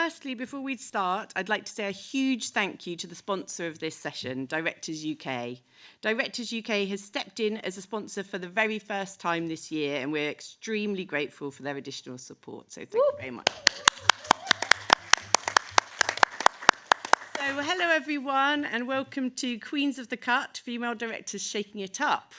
firstly, before we start, I'd like to say a huge thank you to the sponsor of this session, Directors UK. Directors UK has stepped in as a sponsor for the very first time this year, and we're extremely grateful for their additional support. So thank you very much. So hello, everyone, and welcome to Queens of the Cut, Female Directors Shaking It Up.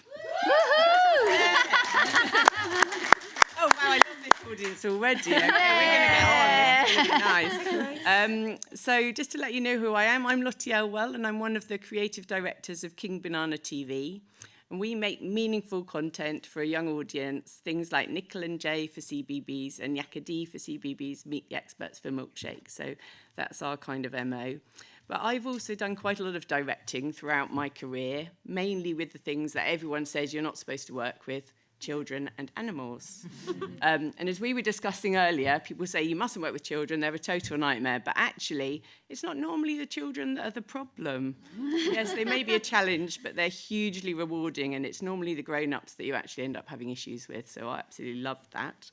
Oh, wow, I love this audience already. Okay, we're going to get on. This is really nice. So just to let you know who I am, I'm Lottie Elwell, and I'm one of the creative directors of King Banana TV. And we make meaningful content for a young audience, things like Nickel and Jay for CBeebies and Yakadee for CBeebies, Meet the Experts for Milkshake. So that's our kind of MO. But I've also done quite a lot of directing throughout my career, mainly with the things that everyone says you're not supposed to work with, children and animals. And as we were discussing earlier, people say you mustn't work with children, they're a total nightmare. But actually, it's not normally the children that are the problem. Yes, they may be a challenge, but they're hugely rewarding. And it's normally the grown-ups that you actually end up having issues with. So I absolutely love that.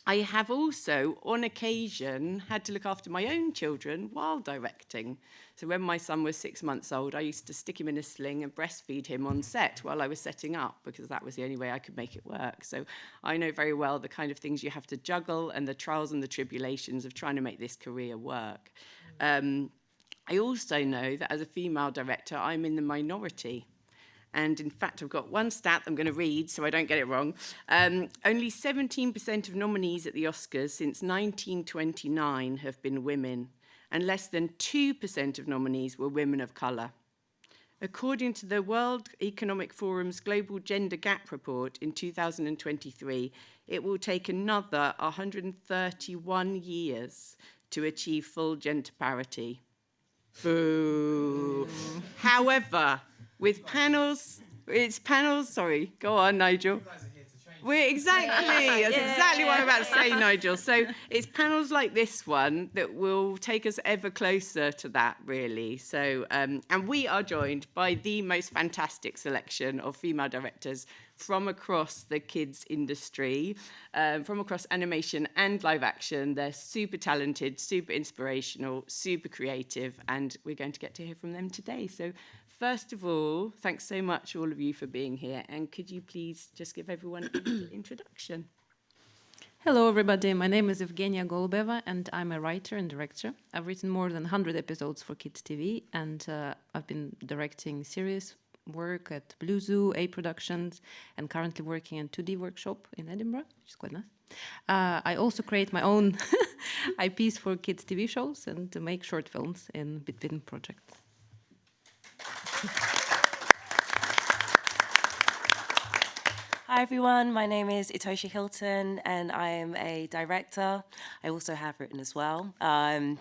I have also, on occasion, had to look after my own children while directing. So when my son was 6 months old, I used to stick him in a sling and breastfeed him on set while I was setting up, because that was the only way I could make it work. So I know very well the kind of things you have to juggle and the trials and the tribulations of trying to make this career work. I also know that as a female director, I'm in the minority. And in fact, I've got one stat I'm going to read so I don't get it wrong. Only 17% of nominees at the Oscars since 1929 have been women, and less than 2% of nominees were women of colour. According to the World Economic Forum's Global Gender Gap Report in 2023, it will take another 131 years to achieve full gender parity. Boo. However, with panels, sorry, go on, Nigel. That's exactly what I'm about to say, Nigel. So it's panels like this one that will take us ever closer to that, really. So, and we are joined by the most fantastic selection of female directors from across the kids industry, from across animation and live action. They're super talented, super inspirational, super creative, and we're going to get to hear from them today. So first of all, thanks so much, all of you, for being here. And could you please just give everyone an introduction? Hello, everybody. My name is Evgenia Golubeva, and I'm a writer and director. I've written more than 100 episodes for Kids TV, and I've been directing series work at Blue Zoo, A Productions, and currently working in 2D workshop in Edinburgh, which is quite nice. I also create my own IPs for kids TV shows and to make short films in between projects. Hi everyone, my name is Itoshi Hilton and I am a director. I also have written as well, and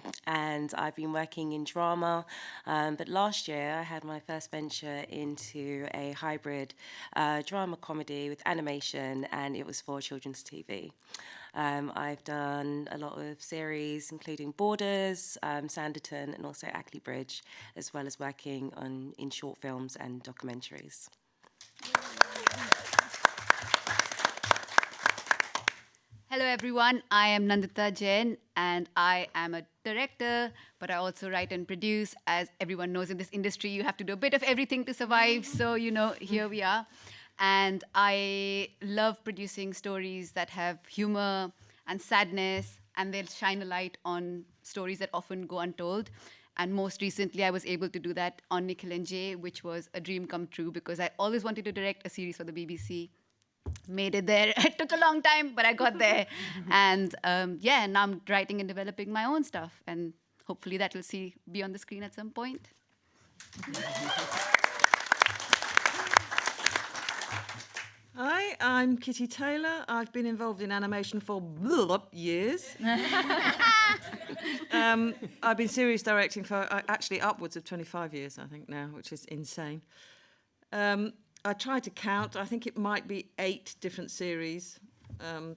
I've been working in drama, but last year I had my first venture into a hybrid drama comedy with animation, and it was for children's TV. I've done a lot of series including Borders, Sanditon and also Ackley Bridge, as well as working in short films and documentaries. Hello everyone, I am Nandita Jain and I am a director, but I also write and produce. As everyone knows in this industry, you have to do a bit of everything to survive. So, here we are. And I love producing stories that have humor and sadness, and they'll shine a light on stories that often go untold. And most recently, I was able to do that on Nickel and Jay, which was a dream come true because I always wanted to direct a series for the BBC. Made it there. It took a long time, but I got there. And now I'm writing and developing my own stuff. And hopefully that will be on the screen at some point. Hi, I'm Kitty Taylor. I've been involved in animation for years. I've been series directing for actually upwards of 25 years, I think now, which is insane. I tried to count. I think it might be 8 different series,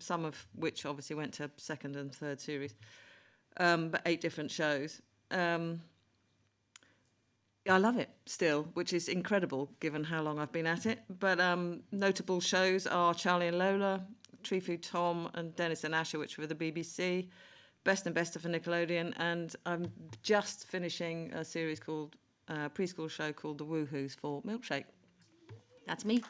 some of which obviously went to second and third series, but 8 different shows. I love it still, which is incredible given how long I've been at it. But notable shows are Charlie and Lola, Tree Food Tom, and Dennis and Asher, which were the BBC. Best and Best for Nickelodeon, and I'm just finishing a series called preschool show called The Woohoos for Milkshake. That's me.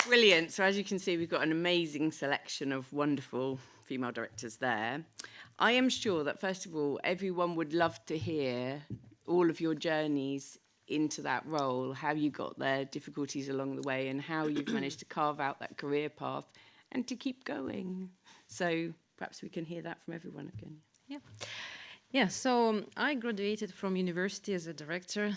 Brilliant. So as you can see, we've got an amazing selection of wonderful female directors there. I am sure that, first of all, everyone would love to hear all of your journeys into that role, how you got there, difficulties along the way, and how you've managed to carve out that career path and to keep going. So perhaps we can hear that from everyone again. Yeah. Yeah, so I graduated from university as a director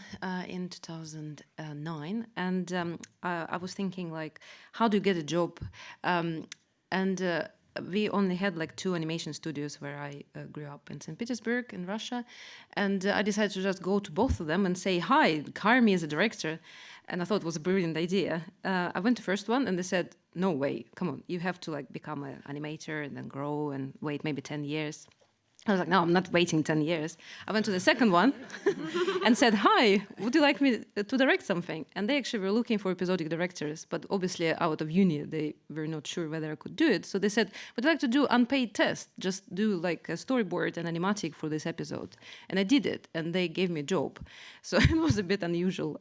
in 2009, and I was thinking, like, how do you get a job? We only had like 2 animation studios where I grew up in St. Petersburg in Russia, and I decided to just go to both of them and say, hi, hire me as a director. And I thought it was a brilliant idea. I went to first one and they said, no way, come on, you have to like become an animator and then grow and wait maybe 10 years. I was like, no, I'm not waiting 10 years. I went to the second one and said, hi, would you like me to direct something? And they actually were looking for episodic directors, but obviously out of uni, they were not sure whether I could do it. So they said, would you like to do unpaid test? Just do like a storyboard and animatic for this episode. And I did it, and they gave me a job. So it was a bit unusual.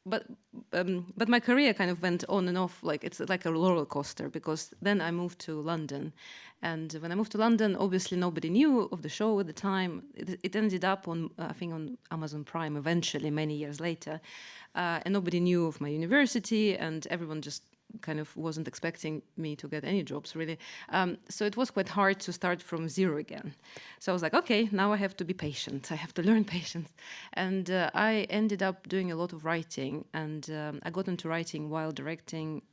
But my career kind of went on and off, like it's like a roller coaster, because then I moved to London. And when I moved to London, obviously nobody knew of the show at the time. It ended up on, I think, on Amazon Prime eventually, many years later. And nobody knew of my university, and everyone just kind of wasn't expecting me to get any jobs, really. So it was quite hard to start from zero again. So I was like, okay, now I have to be patient. I have to learn patience. And I ended up doing a lot of writing, and I got into writing while directing,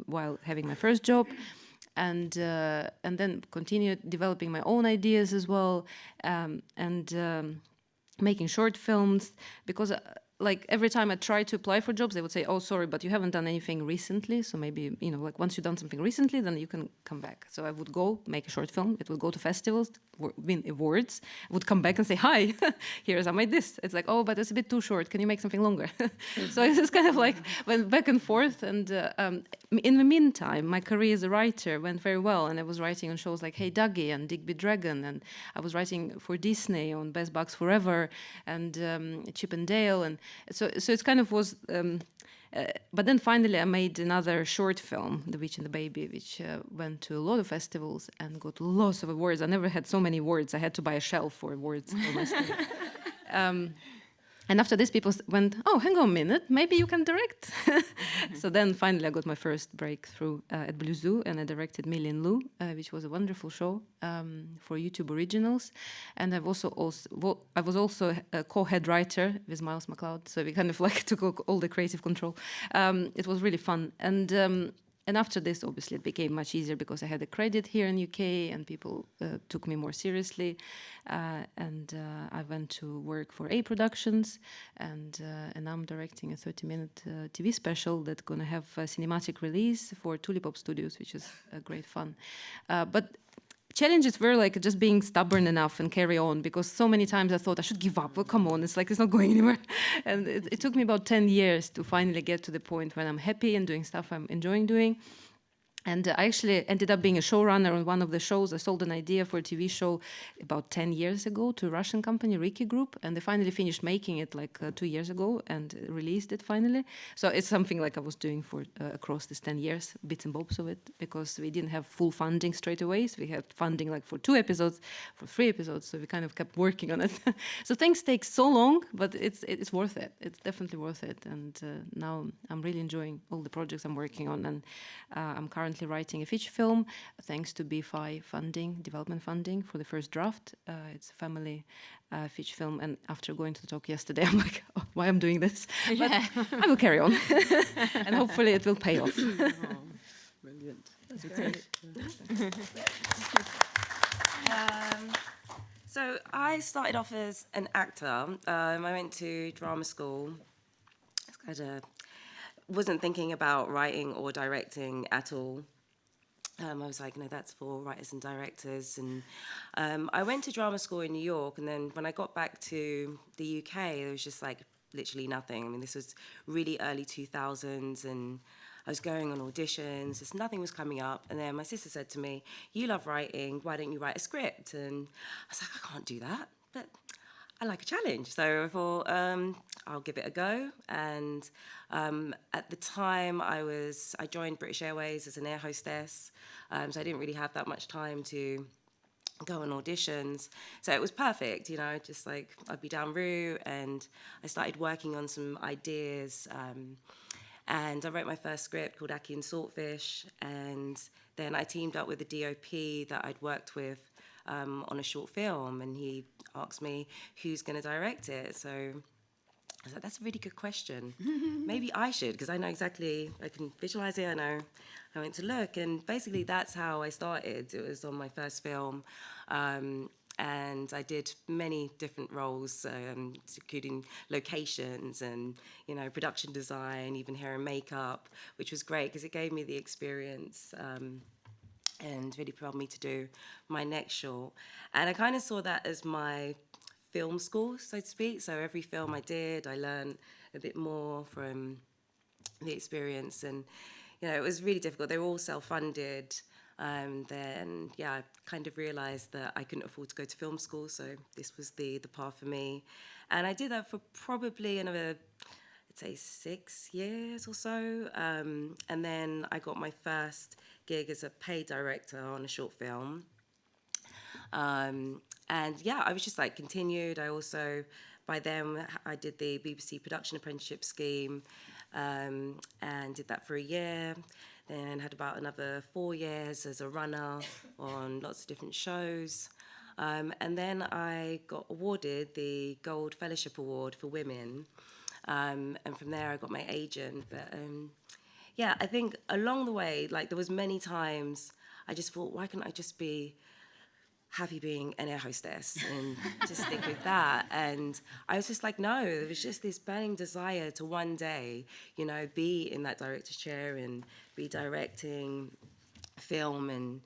while having my first job. And then continued developing my own ideas as well, and making short films, because like every time I tried to apply for jobs, they would say, oh, sorry, but you haven't done anything recently. So maybe, you know, like once you've done something recently, then you can come back. So I would go make a short film. It would go to festivals, win awards. I would come back and say, hi, here's I made this. It's like, oh, but it's a bit too short. Can you make something longer? So it's kind of like went back and forth. And in the meantime, my career as a writer went very well. And I was writing on shows like Hey Dougie and Digby Dragon. And I was writing for Disney on Best Bugs Forever and Chip and Dale. And so it kind of was, but then finally I made another short film, The Witch and the Baby, which went to a lot of festivals and got lots of awards. I never had so many awards. I had to buy a shelf for awards for my studio. And after this, people went, oh, hang on a minute, maybe you can direct. So then finally I got my first breakthrough at Blue Zoo, and I directed Millie and Lou, which was a wonderful show for YouTube Originals. And I was also a co-head writer with Miles McLeod, so we kind of like took all the creative control. It was really fun. And after this, obviously, it became much easier because I had a credit here in UK and people took me more seriously. And I went to work for A Productions, and I'm directing a 30-minute TV special that's going to have a cinematic release for Tulipop Studios, which is great fun. But challenges were like just being stubborn enough and carry on, because so many times I thought I should give up. Well, come on, it's like it's not going anywhere. And it took me about 10 years to finally get to the point when I'm happy and doing stuff I'm enjoying doing. And I actually ended up being a showrunner on one of the shows. I sold an idea for a TV show about 10 years ago to a Russian company, Riki Group, and they finally finished making it like 2 years ago and released it finally. So it's something like I was doing for across these 10 years, bits and bobs of it, because we didn't have full funding straight away. So we had funding like for 2 episodes, for 3 episodes, so we kind of kept working on it. So things take so long, but it's worth it. It's definitely worth it. And now I'm really enjoying all the projects I'm working on, and I'm currently writing a feature film thanks to B5 funding, development funding for the first draft. It's a family feature film, and after going to the talk yesterday, I'm like, oh, why I'm doing this? But I will carry on, and hopefully it will pay off. Brilliant. That's great. So I started off as an actor. I went to drama school. Wasn't thinking about writing or directing at all. I was like, no, that's for writers and directors. And I went to drama school in New York, and then when I got back to the UK, there was just like literally nothing. I mean, this was really early 2000s, and I was going on auditions, just nothing was coming up. And then my sister said to me, "You love writing, why don't you write a script?" And I was like, "I can't do that, but I like a challenge." So I thought, I'll give it a go. And at the time, I joined British Airways as an air hostess, so I didn't really have that much time to go on auditions. So it was perfect, just like I'd be down route, and I started working on some ideas. And I wrote my first script called Aki and Saltfish, and then I teamed up with a DOP that I'd worked with on a short film, and he asked me who's going to direct it. So I was like, that's a really good question. Maybe I should, because I know exactly, I can visualize it, I went to look, and basically that's how I started. It was on my first film, and I did many different roles, including locations and, production design, even hair and makeup, which was great because it gave me the experience and really propelled me to do my next short. And I kind of saw that as my film school, so to speak. So every film I did, I learned a bit more from the experience. And, it was really difficult. They were all self-funded. Then, I kind of realised that I couldn't afford to go to film school, so this was the path for me. And I did that for probably another, I'd say 6 years or so. And then I got my first gig as a paid director on a short film. And I was just like continued. I also, by then, I did the BBC Production Apprenticeship Scheme and did that for a year. Then had about another 4 years as a runner on lots of different shows. And then I got awarded the Gold Fellowship Award for Women. And from there, I got my agent. But I think along the way, like there was many times I just thought, why can't I just be happy being an air hostess and just stick with that? And I was just like, no, there was just this burning desire to one day, be in that director's chair and be directing film and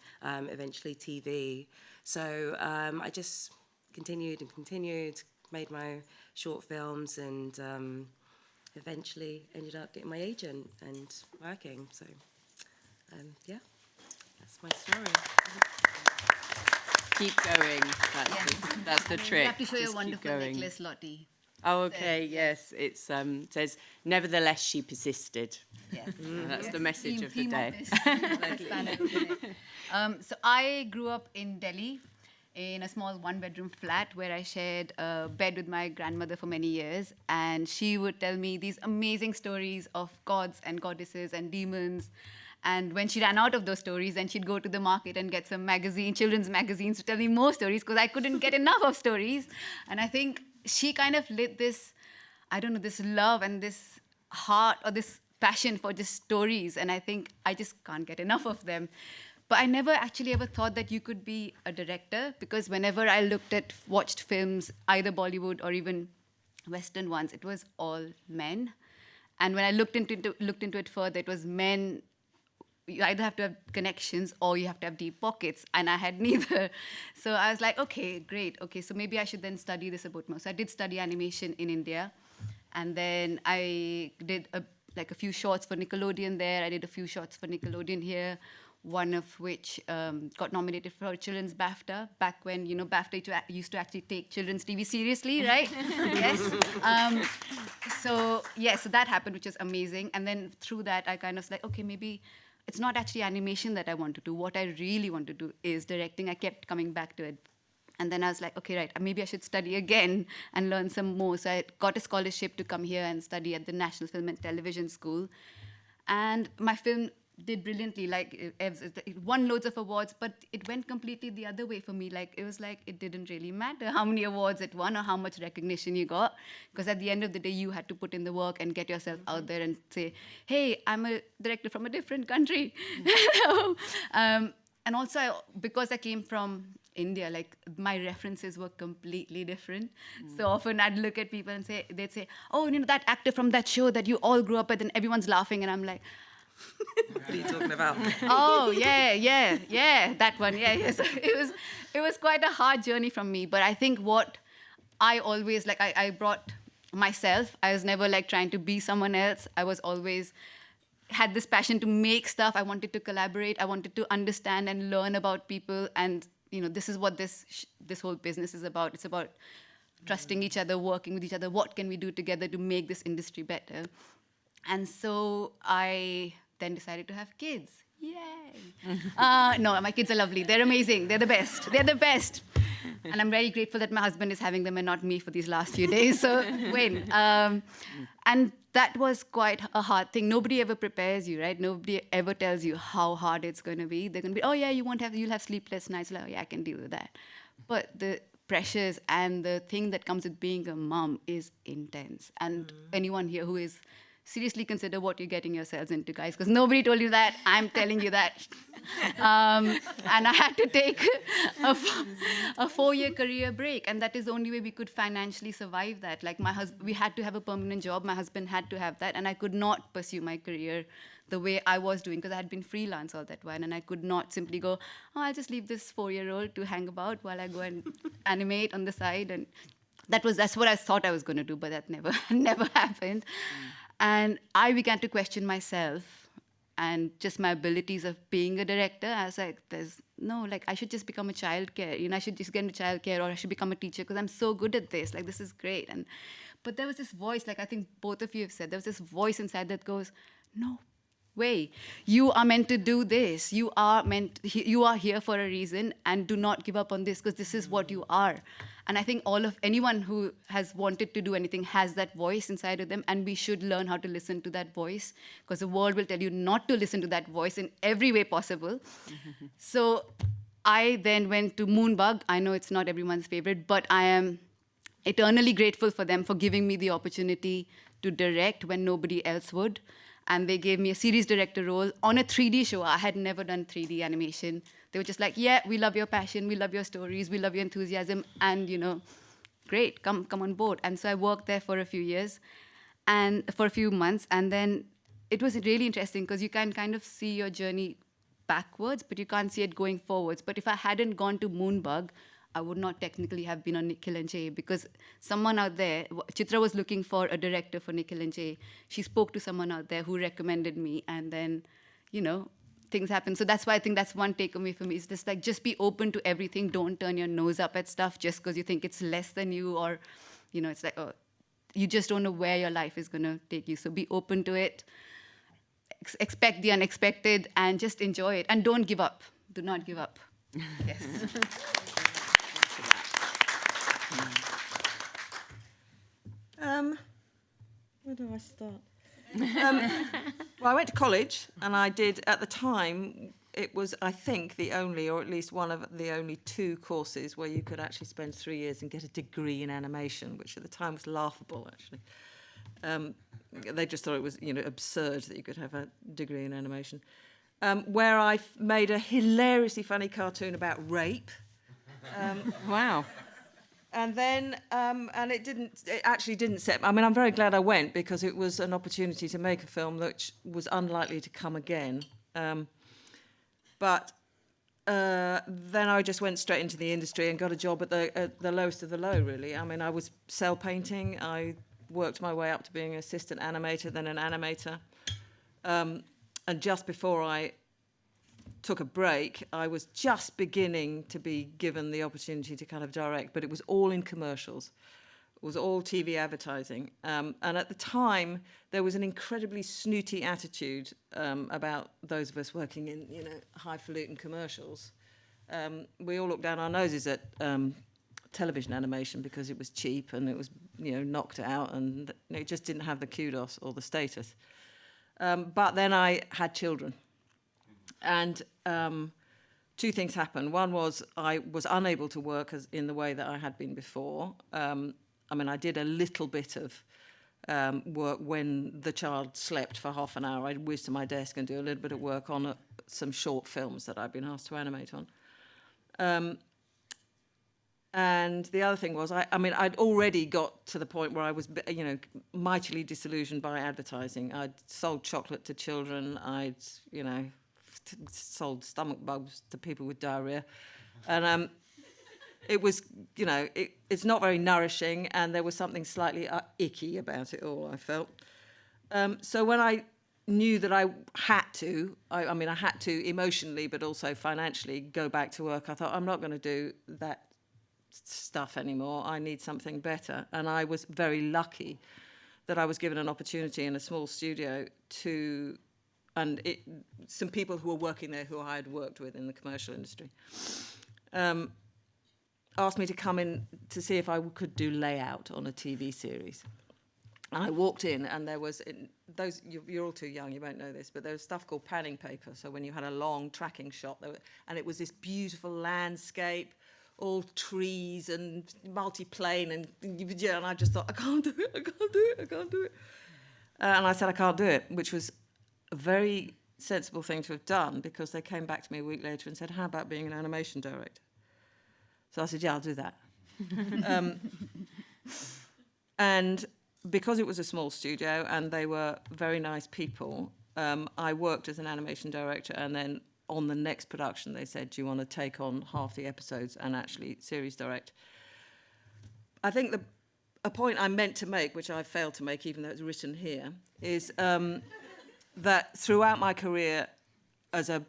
eventually TV. So I just continued, made my short films, and eventually ended up getting my agent and working. So that's my story. Keep going. That's the trick. You have to show your Just keep wonderful going. necklace, Lottie. Oh, okay, yes. It says, nevertheless, she persisted. Yes. That's the message of the Theme day. this panel, isn't it? So I grew up in Delhi in a small one-bedroom flat where I shared a bed with my grandmother for many years. And she would tell me these amazing stories of gods and goddesses and demons. And when she ran out of those stories, then she'd go to the market and get some children's magazines to tell me more stories because I couldn't get enough of stories. And I think she kind of lit this, this love and this heart or this passion for just stories. And I think I just can't get enough of them. But I never actually ever thought that you could be a director, because whenever I watched films, either Bollywood or even Western ones, it was all men. And when I looked into it further, it was men. You either have to have connections or you have to have deep pockets, and I had neither. So I was like, okay, great. Okay, so maybe I should then study this a bit more. So I did study animation in India, and then I did a few shorts for Nickelodeon there. I did a few shorts for Nickelodeon here, one of which got nominated for a Children's BAFTA, back when, BAFTA used to actually take children's TV seriously, right? Yes. So that happened, which is amazing. And then through that, I kind of was like, okay, maybe it's not actually animation that I want to do. What I really want to do is directing. I kept coming back to it. And then I was like, okay, right, maybe I should study again and learn some more. So I got a scholarship to come here and study at the National Film and Television School. And my film did brilliantly. It won loads of awards, but it went completely the other way for me. It was like it didn't really matter how many awards it won or how much recognition you got, because at the end of the day, you had to put in the work and get yourself out there and say, hey, I'm a director from a different country. And also, because I came from India, my references were completely different. So often I'd look at people and they'd say, oh, that actor from that show that you all grew up with, and everyone's laughing, and I'm like, what are you talking about? Oh, yeah, that one, yeah. So it was quite a hard journey from me, but I think what I always, I brought myself. I was never trying to be someone else. I was always had this passion to make stuff. I wanted to collaborate. I wanted to understand and learn about people. And, this is what this whole business is about. It's about trusting each other, working with each other. What can we do together to make this industry better? And so I then decided to have kids. Yay! No, my kids are lovely. They're amazing. They're the best. They're the best. And I'm very grateful that my husband is having them and not me for these last few days. So, Wayne. And that was quite a hard thing. Nobody ever prepares you, right? Nobody ever tells you how hard it's going to be. They're going to be, oh yeah, you'll have sleepless nights. Like, oh yeah, I can deal with that. But the pressures and the thing that comes with being a mom is intense. And anyone here who is seriously consider what you're getting yourselves into, guys, because nobody told you that. I'm telling you that. And I had to take a 4-year career break, and that is the only way we could financially survive that. Like we had to have a permanent job. My husband had to have that, and I could not pursue my career the way I was doing because I had been freelance all that while, and I could not simply go, oh, I'll just leave this 4-year-old to hang about while I go and animate on the side. And that's what I thought I was going to do, but that never happened. And I began to question myself and just my abilities of being a director. I was like, I should just become a childcare. I should just get into childcare, or I should become a teacher because I'm so good at this. Like, this is great. But there was this voice, like I think both of you have said, there was this voice inside that goes, no way. You are meant to do this. You are here for a reason, and do not give up on this because this is what you are. And I think anyone who has wanted to do anything has that voice inside of them, and we should learn how to listen to that voice because the world will tell you not to listen to that voice in every way possible. So I then went to Moonbug. I know it's not everyone's favorite, but I am eternally grateful for them for giving me the opportunity to direct when nobody else would. And they gave me a series director role on a 3D show. I had never done 3D animation. They were just like, yeah, we love your passion, we love your stories, we love your enthusiasm, and, great, come on board. And so I worked there for a few years, and for a few months, and then it was really interesting because you can kind of see your journey backwards, but you can't see it going forwards. But if I hadn't gone to Moonbug, I would not technically have been on Nikhil and Jay because someone out there, Chitra was looking for a director for Nikhil and Jay. She spoke to someone out there who recommended me, and then, things happen. So that's why I think that's one takeaway for me. Is just like, just be open to everything. Don't turn your nose up at stuff just because you think it's less than you, or, it's like, oh, you just don't know where your life is going to take you. So be open to it. Expect the unexpected and just enjoy it. And don't give up. Do not give up. Yes. Where do I start? Well, I went to college, and I did, at the time, it was, I think, the only, or at least one of the only 2 courses where you could actually spend 3 years and get a degree in animation, which at the time was laughable, actually. They just thought it was, absurd that you could have a degree in animation. Where I made a hilariously funny cartoon about rape. Wow. And then, it actually didn't set, I'm very glad I went because it was an opportunity to make a film that was unlikely to come again. But then I just went straight into the industry and got a job at the lowest of the low, really. I was cell painting. I worked my way up to being an assistant animator, then an animator. And just before I took a break, I was just beginning to be given the opportunity to kind of direct, but it was all in commercials. It was all TV advertising. And at the time, there was an incredibly snooty attitude about those of us working in, highfalutin commercials. We all looked down our noses at television animation because it was cheap and it was, knocked out, and it just didn't have the kudos or the status. But then I had children. And 2 things happened. One was I was unable to work in the way that I had been before. I did a little bit of work when the child slept for half an hour. I'd whiz to my desk and do a little bit of work on some short films that I'd been asked to animate on. And the other thing was, I'd already got to the point where I was, mightily disillusioned by advertising. I'd sold chocolate to children. I'd, sold stomach bugs to people with diarrhea. And it was, it's not very nourishing, and there was something slightly icky about it all, I felt. So when I knew that I had to. I mean, I had to emotionally, but also financially go back to work. I thought, I'm not going to do that stuff anymore. I need something better. And I was very lucky that I was given an opportunity in a small studio some people who were working there who I had worked with in the commercial industry asked me to come in to see if I could do layout on a TV series. And I walked in, and there was, you're all too young, you won't know this, but there was stuff called panning paper. So when you had a long tracking shot, and it was this beautiful landscape, all trees and multi-plane, and I just thought, I can't do it. And I said, I can't do it, which was a very sensible thing to have done, because they came back to me a week later and said, how about being an animation director? So I said, yeah, I'll do that. And because it was a small studio and they were very nice people, I worked as an animation director, and then on the next production they said, do you want to take on half the episodes and actually series direct? I think a point I meant to make, which I failed to make even though it's written here, is that throughout my career as a,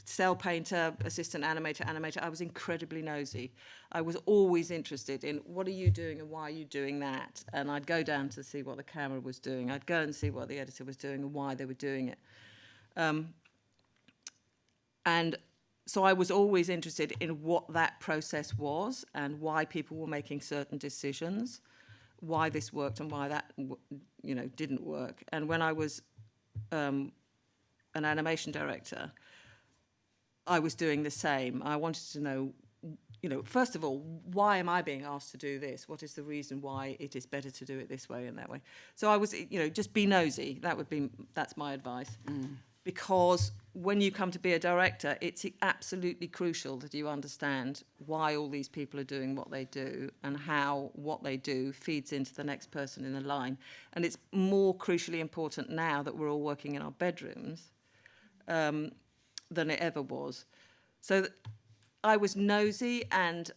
cell painter, assistant animator, I was incredibly nosy. I was always interested in what are you doing and why are you doing that? And I'd go down to see what the camera was doing. I'd go and see what the editor was doing and why they were doing it. And so I was always interested in what that process was and why people were making certain decisions, why this worked and why that, didn't work. And when I was an animation director, I was doing the same. I wanted to know, first of all, why am I being asked to do this? What is the reason why it is better to do it this way and that way? So I was, just be nosy. That's my advice. Because when you come to be a director, it's absolutely crucial that you understand why all these people are doing what they do and how what they do feeds into the next person in the line. And it's more crucially important now that we're all working in our bedrooms than it ever was. So I was nosy, and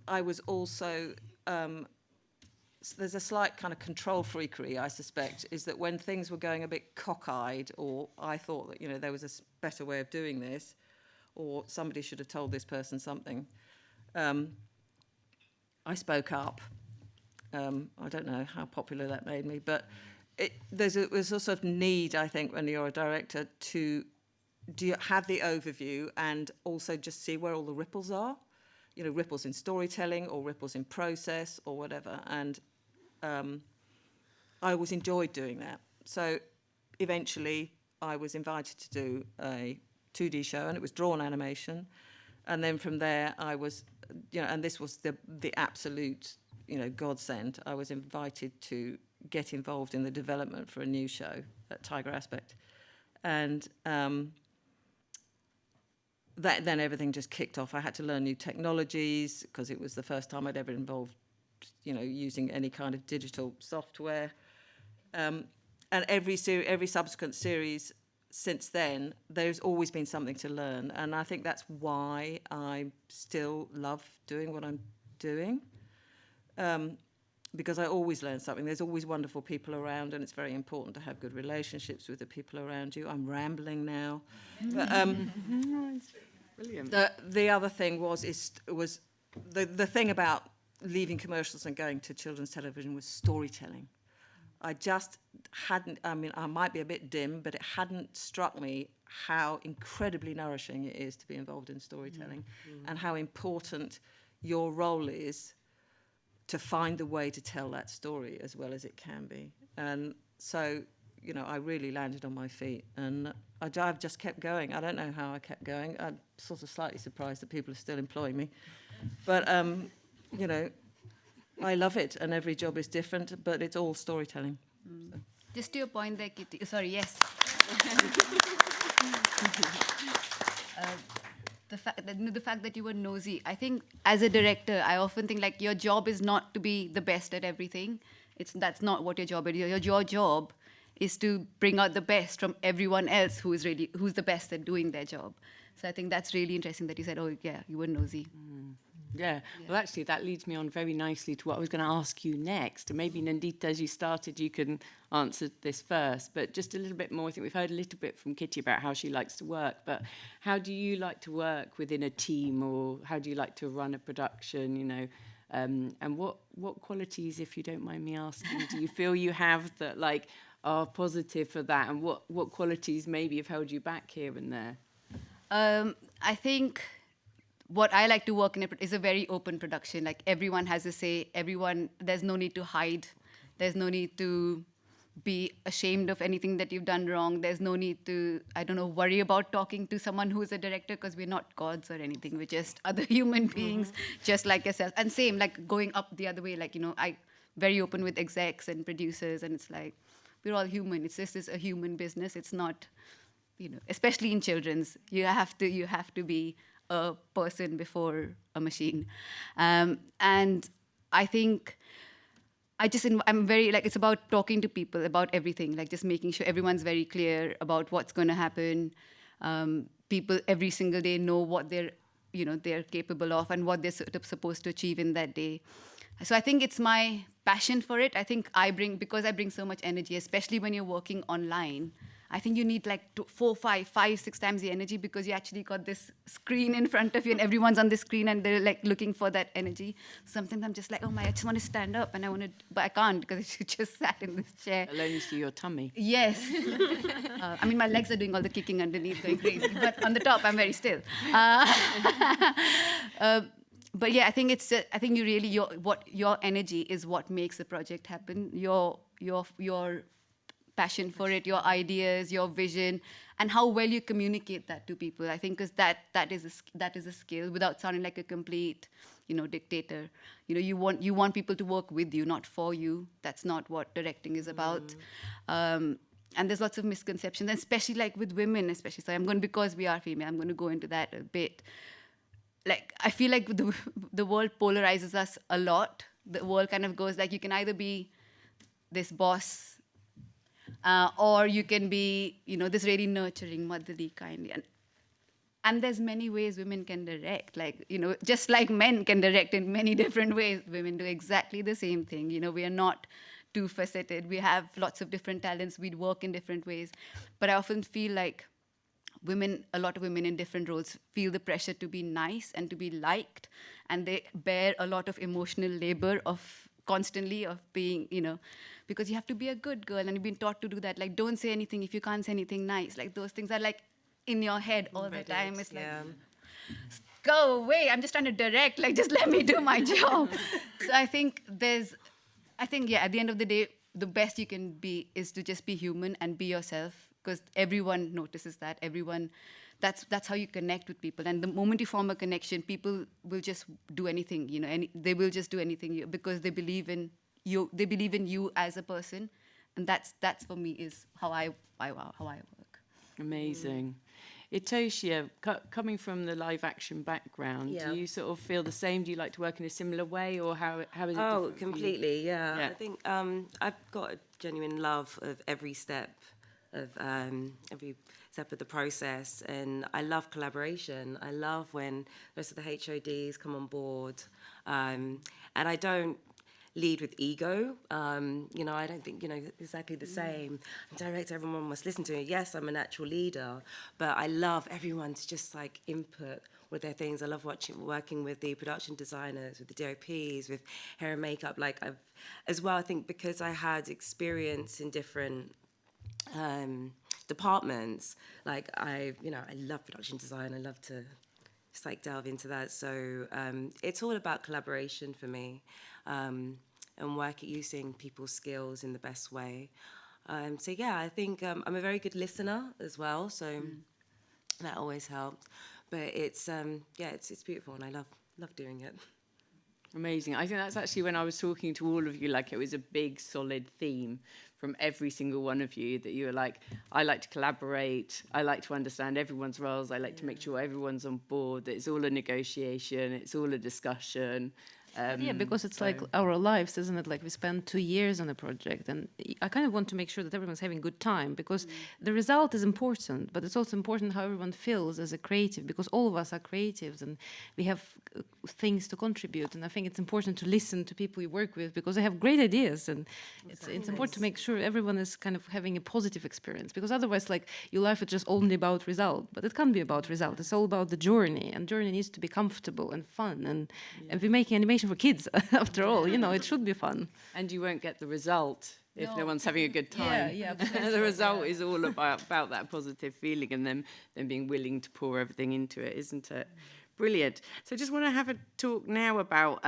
I was also, there's a slight kind of control freakery, I suspect, is that when things were going a bit cockeyed, or I thought that, there was a better way of doing this, or somebody should have told this person something, I spoke up. I don't know how popular that made me, but there's a sort of need, I think, when you're a director to have the overview and also just see where all the ripples are, ripples in storytelling or ripples in process or whatever. And I always enjoyed doing that. So eventually I was invited to do a 2D show, and it was drawn animation. And then from there I was, and this was the absolute, godsend. I was invited to get involved in the development for a new show at Tiger Aspect. And then everything just kicked off. I had to learn new technologies because it was the first time I'd ever involved, using any kind of digital software. And every subsequent series since then, there's always been something to learn. And I think that's why I still love doing what I'm doing. Because I always learn something. There's always wonderful people around, and it's very important to have good relationships with the people around you. I'm rambling now. But, Brilliant. the other thing was the thing about leaving commercials and going to children's television was storytelling. I just hadn't, I might be a bit dim, but it hadn't struck me how incredibly nourishing it is to be involved in storytelling and how important your role is to find the way to tell that story as well as it can be. And so, I really landed on my feet, and I've just kept going. I don't know how I kept going. I'm sort of slightly surprised that people are still employing me. But, I love it, and every job is different, but it's all storytelling. So. Just to your point there, Kitty. Sorry, yes. The fact that you were nosy. I think as a director, I often think like your job is not to be the best at everything. That's not what your job is. Your job is to bring out the best from everyone else who's the best at doing their job. So I think that's really interesting that you said, oh yeah, you were nosy. Yeah. Well, actually, that leads me on very nicely to what I was going to ask you next. And maybe, Nandita, as you started, you can answer this first. But just a little bit more. I think we've heard a little bit from Kitty about how she likes to work. But how do you like to work within a team, or how do you like to run a production? And what qualities, if you don't mind me asking, do you feel you have that are positive for that? And what qualities maybe have held you back here and there? I think what I like to work in is a very open production. Like everyone has a say. There's no need to hide. There's no need to be ashamed of anything that you've done wrong. There's no need to, worry about talking to someone who's a director, because we're not gods or anything. We're just other human beings, just like yourself. And same, like going up the other way, I very open with execs and producers, and it's like, we're all human. It's just a human business. It's not, especially in children's, you have to be a person before a machine. And I think I'm very, it's about talking to people about everything, just making sure everyone's very clear about what's going to happen. People every single day know what they're capable of and what they're supposed to achieve in that day. So I think it's my passion for it. I think because I bring so much energy, especially when you're working online, I think you need 4, 5, 6 times the energy, because you actually got this screen in front of you and everyone's on the screen and they're looking for that energy. Sometimes I'm just I just want to stand up and but I can't, because I just sat in this chair. I'll only see your tummy. Yes. My legs are doing all the kicking underneath, going crazy. But on the top, I'm very still. But yeah, I think you really, your energy is what makes the project happen. Your passion for it, your ideas, your vision, and how well you communicate that to people. I think because that is a skill, without sounding like a complete, dictator. You want people to work with you, not for you. That's not what directing is about. And there's lots of misconceptions, and especially with women, especially. So because we are female, I'm going to go into that a bit. I feel like the world polarizes us a lot. The world kind of goes you can either be this boss, or you can be, this really nurturing, motherly, kindly. And there's many ways women can direct. Just like men can direct in many different ways, women do exactly the same thing. We are not two-faceted. We have lots of different talents. We work in different ways. But I often feel like a lot of women in different roles feel the pressure to be nice and to be liked, and they bear a lot of emotional labor of constantly of being, because you have to be a good girl, and you've been taught to do that. Don't say anything if you can't say anything nice. Those things are in your head all the time. It's go away. I'm just trying to direct. Just let me do my job. So I think at the end of the day, the best you can be is to just be human and be yourself, because everyone notices that. That's how you connect with people. And the moment you form a connection, people will just do anything, they will just do anything because they believe in you. They believe in you as a person, and that's for me is how I work. Amazing. Itoshia, coming from the live action background, do you sort of feel the same? Do you like to work in a similar way, or how is it different? Oh, completely, yeah. I think I've got a genuine love of every step of the process, and I love collaboration. I love when most of the HODs come on board, and I don't lead with ego. I don't think, exactly the same. I'm director, everyone must listen to me. Yes, I'm a natural leader, but I love everyone to just input with their things. I love working with the production designers, with the DOPs, with hair and makeup. As well, I think because I had experience in different departments, I love production design. I love to just delve into that. So it's all about collaboration for me, and work at using people's skills in the best way. So yeah, I think I'm a very good listener as well. So that always helps. But it's beautiful, and I love doing it. Amazing. I think that's actually when I was talking to all of you, it was a big, solid theme from every single one of you, that you were I like to collaborate, I like to understand everyone's roles, I like to make sure everyone's on board, that it's all a negotiation, it's all a discussion, Yeah, because it's like our lives, isn't it? Like we spend 2 years on a project, and I kind of want to make sure that everyone's having a good time, because the result is important, but it's also important how everyone feels as a creative, because all of us are creatives and we have things to contribute. And I think it's important to listen to people you work with because they have great ideas, and it's important to make sure everyone is kind of having a positive experience, because otherwise, like, your life is just only about result, but it can't be about result. It's all about the journey, and journey needs to be comfortable and fun, and we're making animation for kids after all, you know, it should be fun. And you won't get the result if no one's having a good time. Yeah, The result is all about that positive feeling and them being willing to pour everything into it, isn't it? Brilliant. So I just want to have a talk now about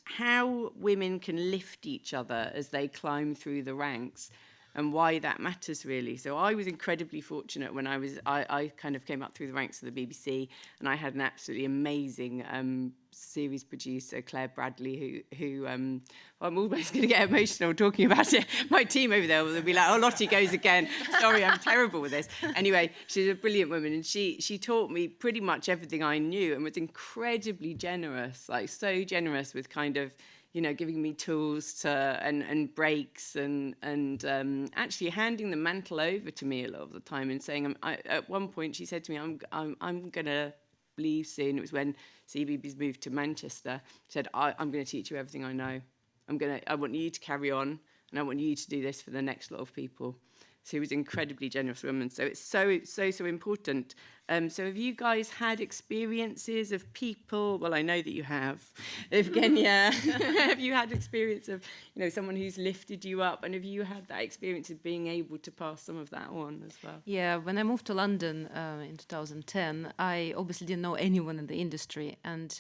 how women can lift each other as they climb through the ranks and why that matters, really. So I was incredibly fortunate when I kind of came up through the ranks of the BBC, and I had an absolutely amazing series producer, Claire Bradley, who I'm almost going to get emotional talking about it. My team over there will be like, oh, Lottie goes again. Sorry, I'm terrible with this. Anyway, she's a brilliant woman, and she taught me pretty much everything I knew and was incredibly generous, like so generous with kind of, you know, giving me tools to and breaks and actually handing the mantle over to me a lot of the time and saying, at one point she said to me, I'm gonna leave soon. It was when CBeebies moved to Manchester. She said, I'm going to teach you everything I know. I want you to carry on, and I want you to do this for the next lot of people. So he was an incredibly generous woman. So it's so important. So have you guys had experiences of people? Well, I know that you have. Evgenia, have you had experience of, you know, someone who's lifted you up? And have you had that experience of being able to pass some of that on as well? Yeah, when I moved to London in 2010, I obviously didn't know anyone in the industry, and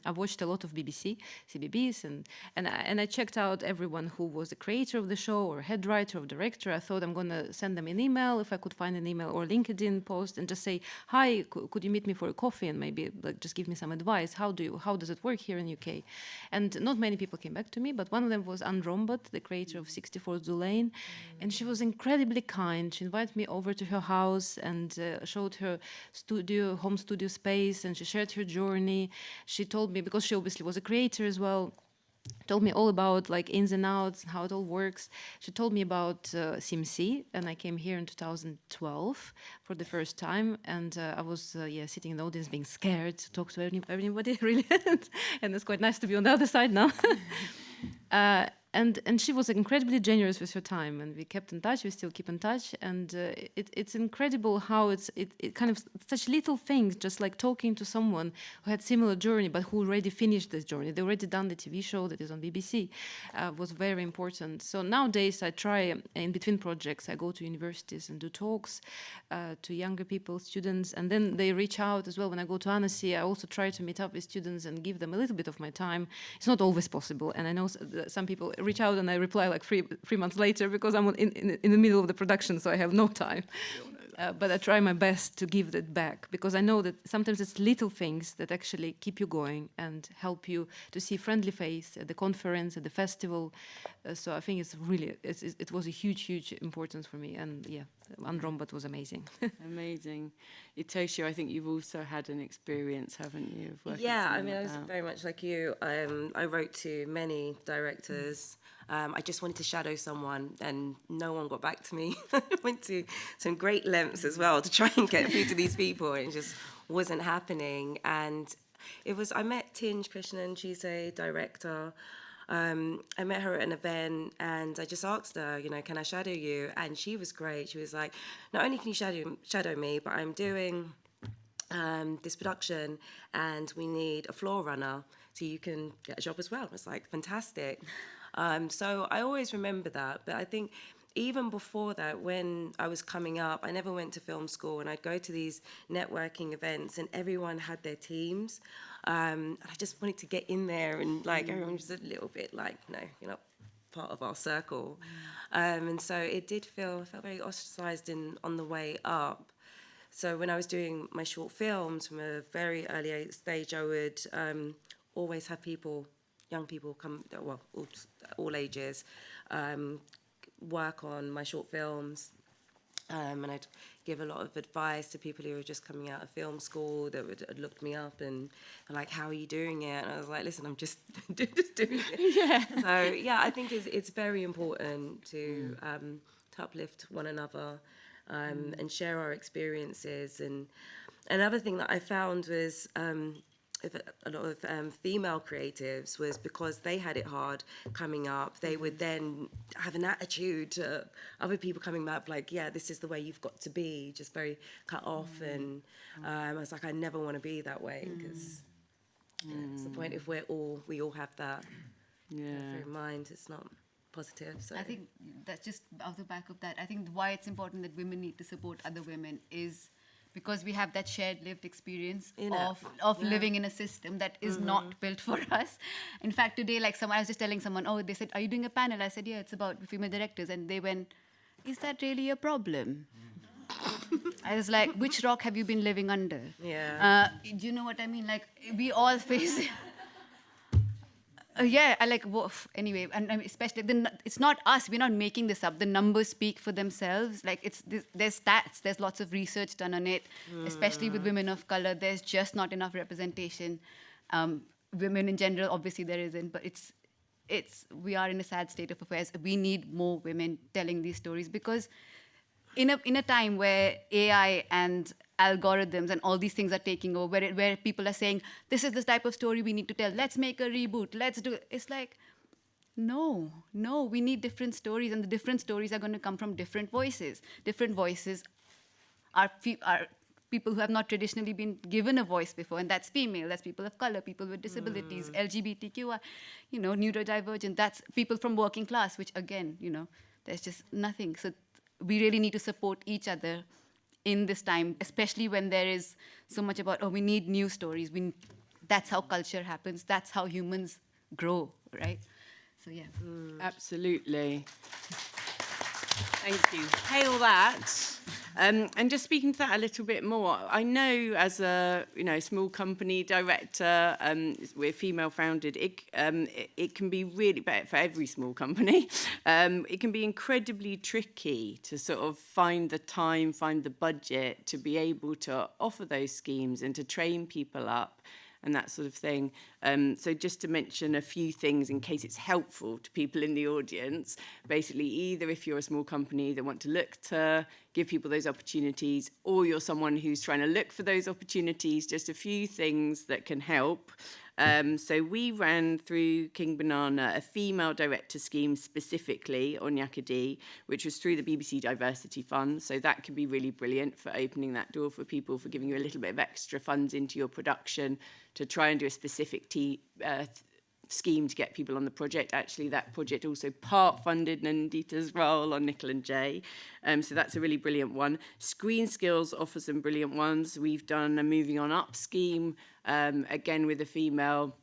I watched a lot of BBC, CBeebies, and I checked out everyone who was the creator of the show or head writer or director. I thought I'm going to send them an email if I could find an email or LinkedIn post and just say, hi, could you meet me for a coffee and maybe like just give me some advice? How does it work here in UK? And not many people came back to me, but one of them was Anne Rombat, the creator of 64 Zoo Lane, and she was incredibly kind. She invited me over to her house and showed her home studio space, and she shared her journey. She told me, because she obviously was a creator as well, told me all about like ins and outs and how it all works. She told me about CMC, and I came here in 2012 for the first time, and I was sitting in the audience being scared to talk to anybody really, and it's quite nice to be on the other side now. And she was incredibly generous with her time, and we kept in touch. We still keep in touch, and it's incredible how it kind of such little things, just like talking to someone who had similar journey but who already finished this journey. They already done the TV show that is on BBC, was very important. So nowadays I try in between projects, I go to universities and do talks to younger people, students, and then they reach out as well. When I go to Annecy, I also try to meet up with students and give them a little bit of my time. It's not always possible, and I know some people reach out and I reply like three months later because I'm in the middle of the production, so I have no time. But I try my best to give that back, because I know that sometimes it's little things that actually keep you going and help you to see friendly face at the conference, at the festival. So I think it was a huge importance for me. And yeah, Anne Rombat was amazing. Amazing. Itoshi, I think you've also had an experience, haven't you? Of working I mean, I was very much like you. I wrote to many directors. I just wanted to shadow someone, and no one got back to me. I went to some great lengths as well to try and get through to these people, and it just wasn't happening. And I met Tinge Krishnan, she's a director. I met her at an event, and I just asked her, you know, can I shadow you? And she was great. She was like, not only can you shadow me, but I'm doing this production, and we need a floor runner, so you can get a job as well. It's like, fantastic. So I always remember that. But I think even before that, when I was coming up, I never went to film school, and I'd go to these networking events, and everyone had their teams. And I just wanted to get in there, and like everyone was a little bit like, no, you're not part of our circle. And so it did I felt very ostracized on the way up. So when I was doing my short films from a very early stage, I would always have young people come, well, all ages, work on my short films. And I'd give a lot of advice to people who were just coming out of film school that would looked me up and were like, how are you doing it? And I was like, listen, I'm just doing it. Yeah. So, yeah, I think it's very important to uplift one another and share our experiences. And another thing that I found was if a lot of female creatives was because they had it hard coming up, they would then have an attitude to other people coming up like, yeah, this is the way you've got to be, just very cut off. And I was like, I never want to be that way, because it's the point if we all have that in mind, it's not positive. So I think that's just off the back of that. I think why it's important that women need to support other women is because we have that shared lived experience of living in a system that is not built for us. In fact, today, like I was just telling someone, oh, they said, are you doing a panel? I said, yeah, it's about female directors. And they went, is that really a problem? I was like, which rock have you been living under? Yeah. Do you know what I mean? Like, we all face it. Yeah, I like, woof. Anyway, and especially, it's not us, we're not making this up. The numbers speak for themselves. Like, there's stats, there's lots of research done on it, especially with women of color. There's just not enough representation. Women in general, obviously there isn't, but we are in a sad state of affairs. We need more women telling these stories, because in a time where AI and algorithms and all these things are taking over, where people are saying, this is the type of story we need to tell, let's make a reboot, let's do it. It's like, no, we need different stories, and the different stories are going to come from different voices. Different voices are people who have not traditionally been given a voice before, and that's female, that's people of color, people with disabilities, LGBTQI, neurodivergent, that's people from working class, which again, there's just nothing. So we really need to support each other in this time, especially when there is so much about, we need new stories. That's how culture happens. That's how humans grow, right? So, yeah. Absolutely. Thank you. Hail that. And just speaking to that a little bit more, I know as a small company director, we're female founded. It can be really bad for every small company. It can be incredibly tricky to sort of find the time, find the budget to be able to offer those schemes and to train people up and that sort of thing. So just to mention a few things in case it's helpful to people in the audience, basically either if you're a small company that want to look to give people those opportunities, or you're someone who's trying to look for those opportunities, just a few things that can help. So we ran through King Banana a female director scheme specifically on Yakadi, which was through the BBC Diversity Fund. So that can be really brilliant for opening that door for people, for giving you a little bit of extra funds into your production to try and do a specific scheme to get people on the project. Actually, that project also part funded Nandita's role on Nickel and Jay. So that's a really brilliant one. Screen Skills offers some brilliant ones. We've done a Moving On Up scheme, again with a female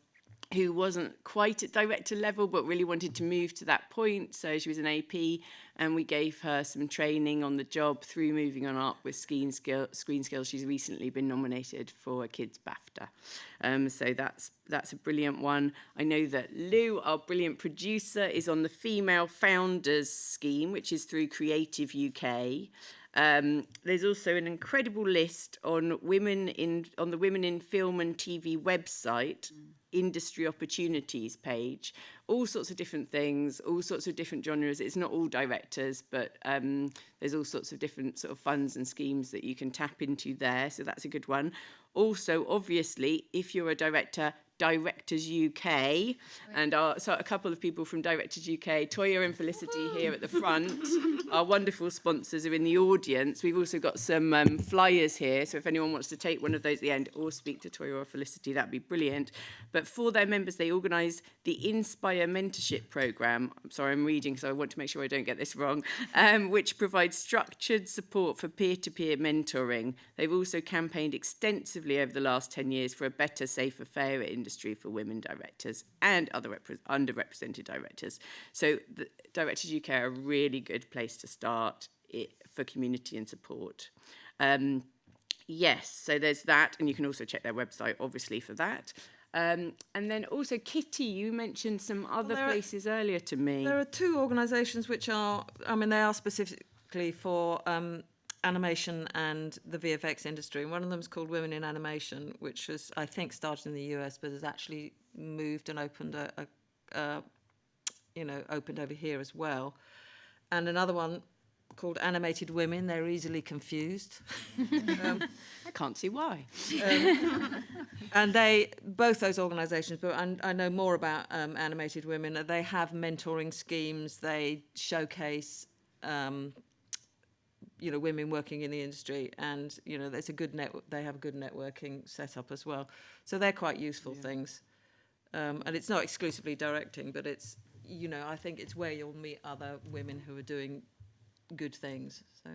who wasn't quite at director level but really wanted to move to that point. So she was an AP, and we gave her some training on the job through Moving On Up with Screen Skills. She's recently been nominated for a Kids BAFTA. So that's a brilliant one. I know that Lou, our brilliant producer, is on the Female Founders scheme, which is through Creative UK. There's also an incredible list on the Women in Film and TV website, industry opportunities page, all sorts of different things, all sorts of different genres. It's not all directors, but there's all sorts of different sort of funds and schemes that you can tap into there. So that's a good one. Also, obviously, if you're a director, Directors UK, and so a couple of people from Directors UK, Toya and Felicity here at the front, our wonderful sponsors are in the audience. We've also got some flyers here, so if anyone wants to take one of those at the end or speak to Toya or Felicity, that'd be brilliant. But for their members, they organise the Inspire Mentorship Programme. I'm sorry, I'm reading, so I want to make sure I don't get this wrong, which provides structured support for peer-to-peer mentoring. They've also campaigned extensively over the last 10 years for a better, safer, fairer industry for women directors and other underrepresented directors. So the Directors UK are a really good place to start for community and support. Yes, so there's that, and you can also check their website, obviously, for that. And then also, Kitty, you mentioned some other places earlier to me. There are two organisations which are, they are specifically for animation and the VFX industry. And one of them is called Women in Animation, which was, I think, started in the US, but has actually moved and opened opened over here as well. And another one called Animated Women. They're easily confused. I can't see why. And both those organisations, but I know more about Animated Women. They have mentoring schemes. They showcase, women working in the industry, and there's a good they have a good networking setup as well. So they're quite useful things. And it's not exclusively directing, but it's I think it's where you'll meet other women who are doing good things. So.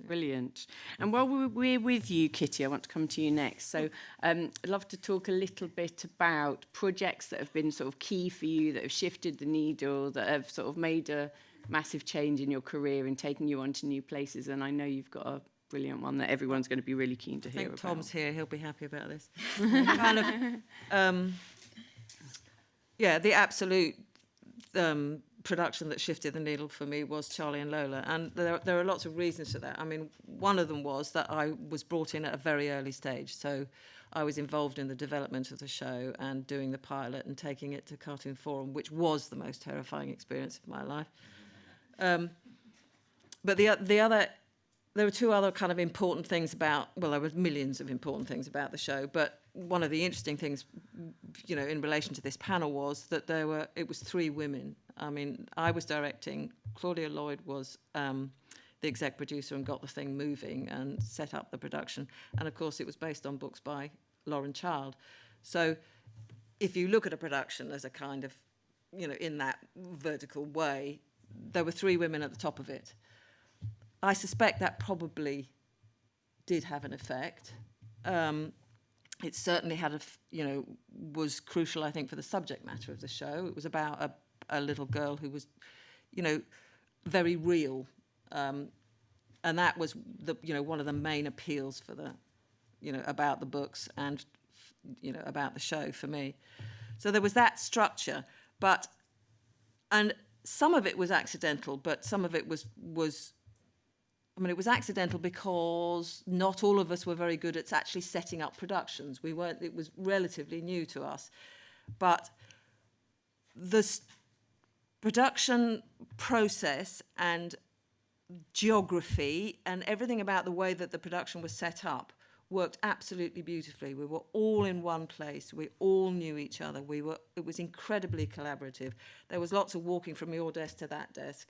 Brilliant. And while we're with you, Kitty, I want to come to you next. So I'd love to talk a little bit about projects that have been sort of key for you, that have shifted the needle, that have sort of made a massive change in your career and taken you on to new places. And I know you've got a brilliant one that everyone's going to be really keen to hear about. Tom's here. He'll be happy about this. Kind of, the absolute production that shifted the needle for me was Charlie and Lola, and there are lots of reasons for that. I mean, one of them was that I was brought in at a very early stage, so I was involved in the development of the show and doing the pilot and taking it to Cartoon Forum, which was the most terrifying experience of my life. But there were two other kind of important things there were millions of important things about the show, but one of the interesting things, in relation to this panel was that it was three women. I mean, I was directing, Claudia Lloyd was the exec producer and got the thing moving and set up the production. And of course, it was based on books by Lauren Child. So if you look at a production as a kind of, in that vertical way, there were three women at the top of it. I suspect that probably did have an effect. It certainly had was crucial, I think, for the subject matter of the show. It was about a little girl who was, very real. And that was one of the main appeals for about the books and, about the show for me. So there was that structure, and some of it was accidental, but some of it was it was accidental because not all of us were very good at actually setting up productions. It was relatively new to us. But the production process and geography and everything about the way that the production was set up worked absolutely beautifully. We were all in one place. We all knew each other. It was incredibly collaborative. There was lots of walking from your desk to that desk,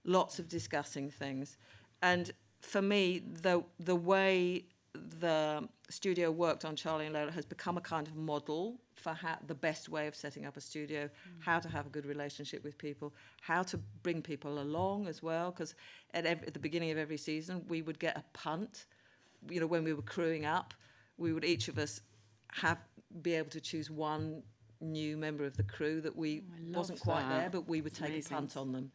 lots of discussing things. And for me, the way the studio worked on Charlie and Lola has become a kind of model for the best way of setting up a studio, how to have a good relationship with people, how to bring people along as well, because at the beginning of every season, we would get a punt. When we were crewing up, we would each of us be able to choose one new member of the crew that wasn't quite there, but we would take a punt on them.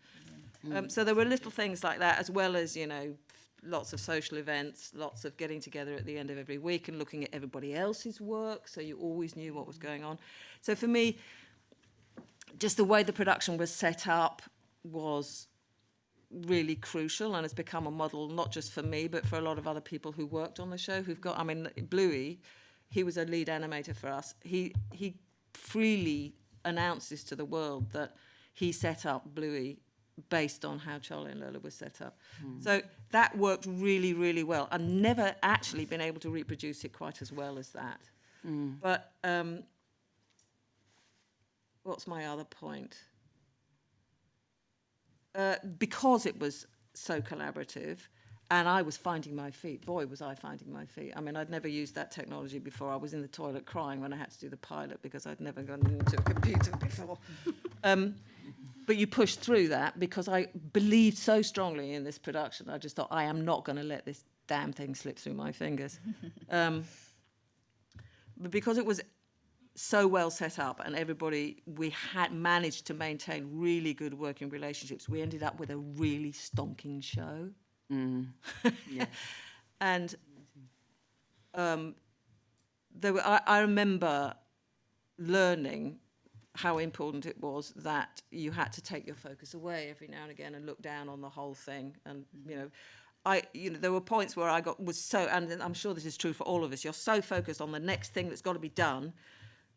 So there were little things like that, as well as, lots of social events, lots of getting together at the end of every week and looking at everybody else's work, so you always knew what was going on. So for me, just the way the production was set up was really crucial and has become a model, not just for me, but for a lot of other people who worked on the show, Bluey, he was a lead animator for us. He freely announces to the world that he set up Bluey based on how Charlie and Lola was set up. So that worked really, really well. I've never actually been able to reproduce it quite as well as that. But what's my other point? Because it was so collaborative and I was finding my feet. Boy, was I finding my feet. I mean, I'd never used that technology before. I was in the toilet crying when I had to do the pilot because I'd never gone into a computer before. But you pushed through that because I believed so strongly in this production. I just thought, I am not going to let this damn thing slip through my fingers. But because it was so well set up and we had managed to maintain really good working relationships, we ended up with a really stonking show. Yeah. And I remember learning how important it was that you had to take your focus away every now and again and look down on the whole thing. And, there were points where and I'm sure this is true for all of us, you're so focused on the next thing that's got to be done.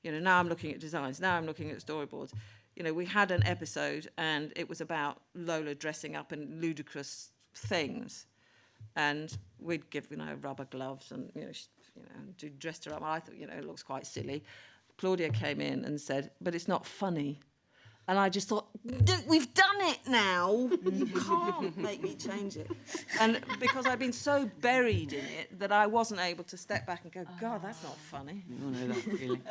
Now I'm looking at designs, now I'm looking at storyboards. We had an episode and it was about Lola dressing up in ludicrous things. And we'd give, rubber gloves and, dressed her up. I thought, it looks quite silly. Claudia came in and said, but it's not funny. And I just thought, we've done it now. You can't make me change it. And because I'd been so buried in it that I wasn't able to step back and go, God, that's not funny. You all know that feeling.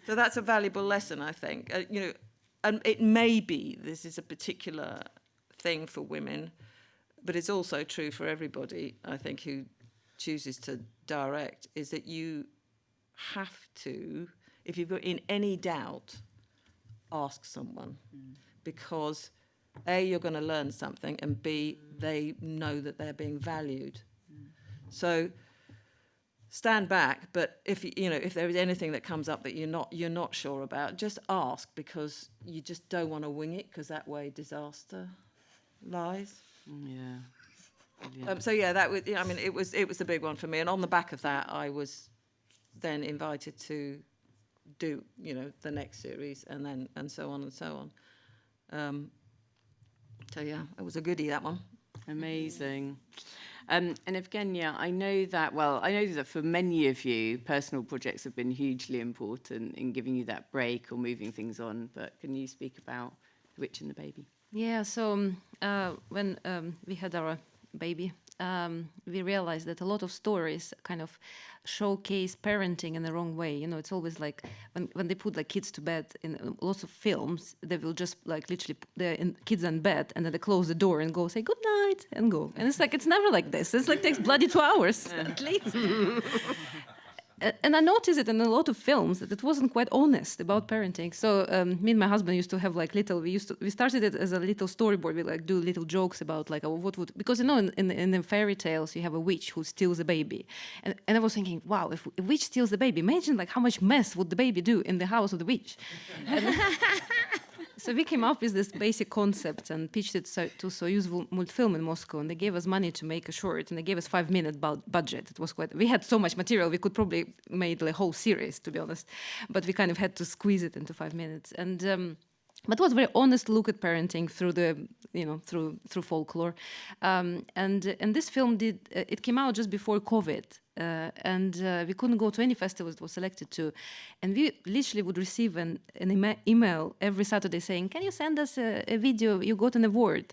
So that's a valuable lesson, I think. And it may be this is a particular thing for women, but it's also true for everybody, I think, who chooses to direct, is that you have to, if you've got in any doubt, ask someone, because A, you're going to learn something, and B, they know that they're being valued. So stand back, but if there is anything that comes up that you're not sure about, just ask, because you just don't want to wing it, because that way disaster lies. Yeah. So yeah, that was. I mean, it was the big one for me, and on the back of that, I was then invited to do the next series, and so on and so on. So yeah, it was a goodie, that one. Amazing. And Evgenia, I know that for many of you, personal projects have been hugely important in giving you that break or moving things on. But can you speak about The Witch and the Baby? Yeah, so when we had our baby, we realized that a lot of stories kind of showcase parenting in the wrong way. It's always like when they put kids to bed in lots of films, they will just literally kids in bed, and then they close the door and go say good night and go. And it's never like this. It's takes bloody 2 hours at least. And I noticed it in a lot of films that it wasn't quite honest about parenting. So me and my husband used to have we started it as a little storyboard. We do little jokes about because in the fairy tales you have a witch who steals a baby, and I was thinking, wow, if a witch steals the baby, imagine how much mess would the baby do in the house of the witch. So we came up with this basic concept and pitched it to Soyuz Multfilm in Moscow, and they gave us money to make a short, and they gave us 5-minute budget. It was we had so much material, we could probably made the whole series, to be honest, but we kind of had to squeeze it into 5 minutes. And but it was a very honest look at parenting through through folklore. And this film it came out just before COVID. And we couldn't go to any festivals it was selected to, and we literally would receive an email every Saturday saying, can you send us a video, you got an award.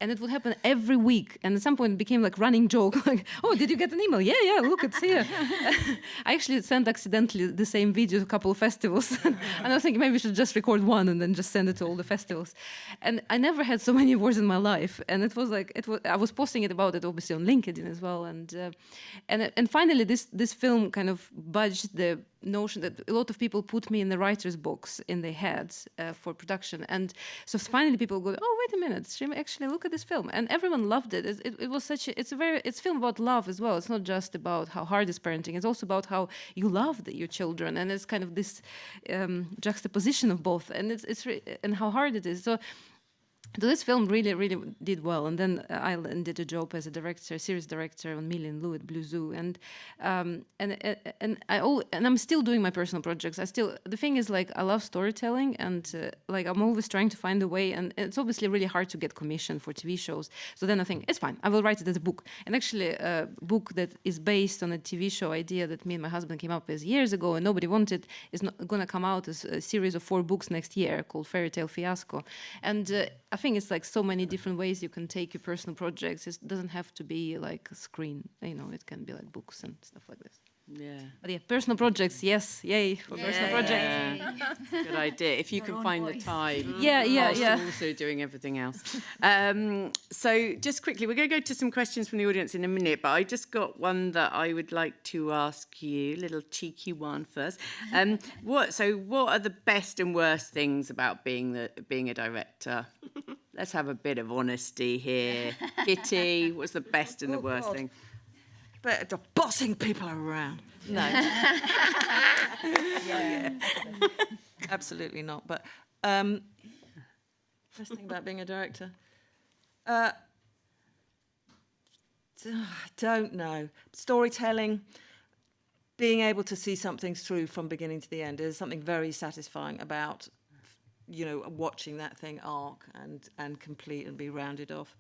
And it would happen every week, and at some point it became running joke, oh, did you get an email? Yeah, look, it's here. I actually sent accidentally the same video to a couple of festivals, and I was thinking maybe we should just record one and then just send it to all the festivals. And I never had so many awards in my life, and it was I was posting about it obviously on LinkedIn as well, and finally this film kind of budged the notion that a lot of people put me in the writer's box in their heads for production, and so finally people go, oh, wait a minute, Shrim, actually look at this film, and everyone loved it. It was it's a film about love as well. It's not just about how hard is parenting, it's also about how you love your children, and it's kind of this juxtaposition of both, and and how hard it is. So this film really, really did well, and then I landed a job as a series director on Millie and Lou at Blue Zoo, and I'm still doing my personal projects. The thing is, I love storytelling, and I'm always trying to find a way, and it's obviously really hard to get commission for TV shows. So then I think it's fine, I will write it as a book, and actually a book that is based on a TV show idea that me and my husband came up with years ago, and nobody wanted, is not going to come out as a series of 4 books next year called Fairy Tale Fiasco, and I think it's so many different ways you can take your personal projects. It doesn't have to be a screen, it can be books and stuff like this. Yeah. But yeah, personal projects, yes, yay for personal projects. Good idea. If you can find the time. Yeah. Also doing everything else. So just quickly, we're going to go to some questions from the audience in a minute, but I just got one that I would like to ask you, a little cheeky one first. What are the best and worst things about being a director? Let's have a bit of honesty here. Kitty, what's the best and the worst thing? But bossing people around. No. Yeah. Absolutely not. But best thing about being a director, don't know. Storytelling, being able to see something through from beginning to the end, is something very satisfying about, you know, watching that thing arc and complete and be rounded off.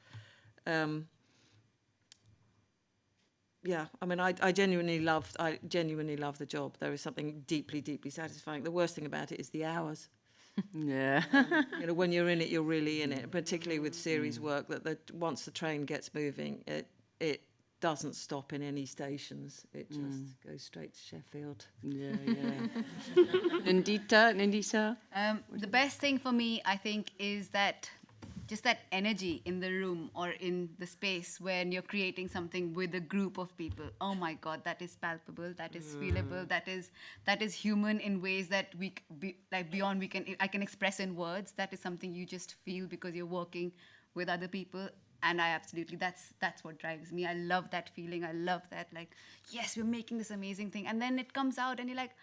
Yeah, I mean, I genuinely love the job. There is something deeply, deeply satisfying. The worst thing about it is the hours. Yeah. You know, when you're in it, you're really in it. Particularly with series work, that once the train gets moving, it doesn't stop in any stations. It just goes straight to Sheffield. Yeah, yeah. Nandita? The best thing for me, I think, is that just that energy in the room or in the space when you're creating something with a group of people. Oh my God, that is palpable, that is feelable, that is human in ways that beyond I can express in words. That is something you just feel because you're working with other people. And that's what drives me. I love that feeling. I love that, like, yes, we're making this amazing thing. And then it comes out and you're like,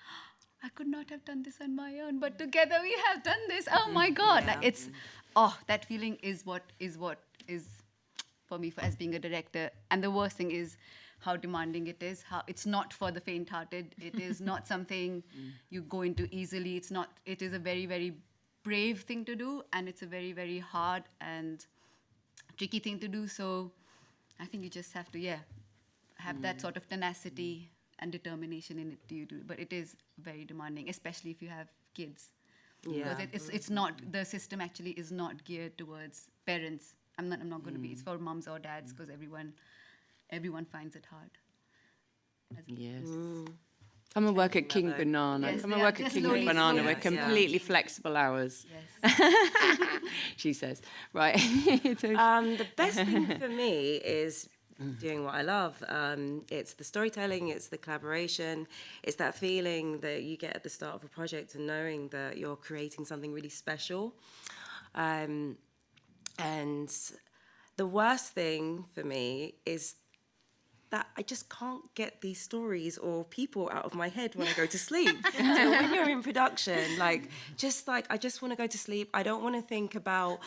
I could not have done this on my own, but together we have done this. Oh my God. Yeah. Like that feeling is what is for me as being a director. And the worst thing is how demanding it is. How it's not for the faint-hearted. It is not something you go into easily. It is a very, very brave thing to do. And it's a very, very hard and tricky thing to do. So I think you just have to, have that sort of tenacity and determination in it to do. But it is very demanding, especially if you have kids. Yeah. Because it's not, the system actually is not geared towards parents. I'm not going to be, it's for mums or dads, because everyone finds it hard. Yes. Come and work at King Banana. Yes, Come and work at King Banana. We're completely flexible hours. Yes. She says. Right. The best thing for me is doing what I love. It's the storytelling, it's the collaboration, it's that feeling that you get at the start of a project and knowing that you're creating something really special. And the worst thing for me is that I just can't get these stories or people out of my head when I go to sleep. So when you're in production, I just want to go to sleep. I don't want to think about